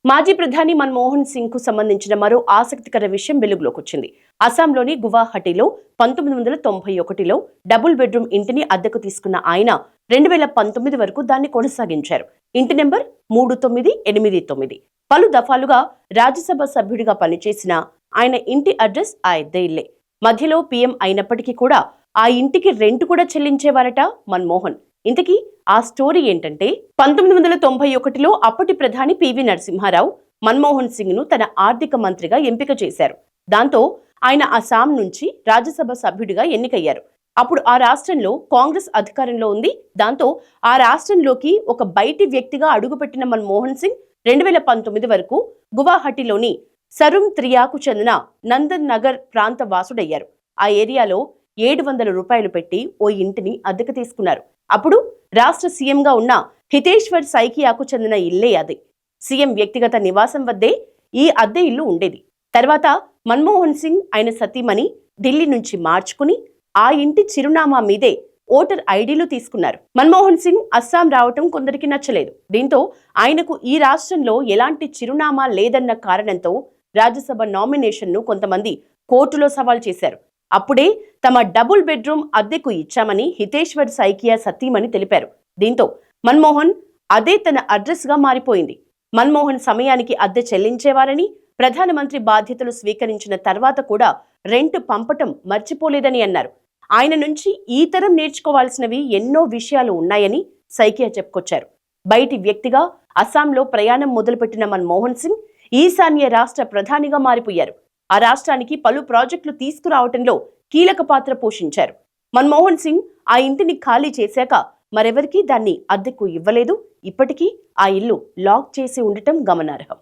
మాజీ ప్రధాని మన్మోహన్ సింగ్ కు సంబంధించిన మరో ఆసక్తికర విషయం వెలుగులోకి వచ్చింది. అస్సాంలోని గువాహటిలో 1991లో డబుల్ బెడ్రూమ్ ఇంటిని అద్దెకు తీసుకున్న ఆయన 2019 వరకు దాన్ని కొనసాగించారు. ఇంటి నెంబర్ 3989. పలు దఫాలుగా రాజ్యసభ సభ్యుడిగా పనిచేసిన ఆయన ఇంటి అడ్రస్ ఆ అద్దె ఇల్లే. మధ్యలో పీఎం అయినప్పటికీ కూడా ఆ ఇంటికి రెంట్ కూడా చెల్లించేవారట మన్మోహన్. ఇంతకీ ఆ స్టోరీ ఏంటంటే 1991లో అప్పటి ప్రధాని పివి నరసింహారావు మన్మోహన్ సింగ్ ను తన ఆర్థిక మంత్రిగా ఎంపిక చేశారు. దాంతో ఆయన అస్సాం నుంచి రాజ్యసభ సభ్యుడిగా ఎన్నికయ్యారు. అప్పుడు ఆ రాష్ట్రంలో కాంగ్రెస్ అధికారంలో ఉంది. దాంతో ఆ రాష్ట్రంలోకి ఒక బయటి వ్యక్తిగా అడుగుపెట్టిన మన్మోహన్ సింగ్ 2019 వరకు గువాహటిలోని సరుమ్ త్రియాకు చెందిన నందన్ నగర్ ప్రాంత వాసుడయ్యారు. ఆ ఏరియాలో 700 రూపాయలు పెట్టి ఓ ఇంటిని అద్దెకు తీసుకున్నారు. అప్పుడు రాష్ట్ర సీఎంగా ఉన్న హితేశ్వర్ సైకియాకు చెందిన ఇల్లే అది. సీఎం వ్యక్తిగత నివాసం వద్దే ఈ అద్దె ఇల్లు ఉండేది. తర్వాత మన్మోహన్ సింగ్ ఆయన సతీమణి ఢిల్లీ నుంచి మార్చుకుని ఆ ఇంటి చిరునామా మీదే ఓటర్ ఐడీలు తీసుకున్నారు. మన్మోహన్ సింగ్ అస్సాం రావటం కొందరికి నచ్చలేదు. దీంతో ఆయనకు ఈ రాష్ట్రంలో ఎలాంటి చిరునామా లేదన్న కారణంతో రాజ్యసభ నామినేషన్ను కొంతమంది కోర్టులో సవాల్ చేశారు. అప్పుడే తమ డబుల్ బెడ్రూమ్ అద్దెకు ఇచ్చామని హితేశ్వర్ సైకియా సతీమణి తెలిపారు. దీంతో మన్మోహన్ అదే తన అడ్రస్ గా మారిపోయింది. మన్మోహన్ సమయానికి అద్దె చెల్లించేవారని, ప్రధానమంత్రి బాధ్యతలు స్వీకరించిన తర్వాత కూడా రెంట్ పంపటం మర్చిపోలేదని అన్నారు. ఆయన నుంచి ఈ తరం నేర్చుకోవాల్సినవి ఎన్నో విషయాలు ఉన్నాయని సైకియా చెప్పుకొచ్చారు. బయటి వ్యక్తిగా అస్సాంలో ప్రయాణం మొదలుపెట్టిన మన్మోహన్ సింగ్ ఈశాన్య రాష్ట్ర ప్రధానిగా మారిపోయారు. ఆ రాష్ట్రానికి పలు ప్రాజెక్టులు తీసుకురావటంలో కీలక పాత్ర పోషించారు. మన్మోహన్ సింగ్ ఆ ఇంటిని ఖాళీ చేశాక మరెవరికీ దాన్ని అద్దెకు ఇవ్వలేదు. ఇప్పటికీ ఆ ఇల్లు లాక్ చేసి ఉండటం గమనార్హం.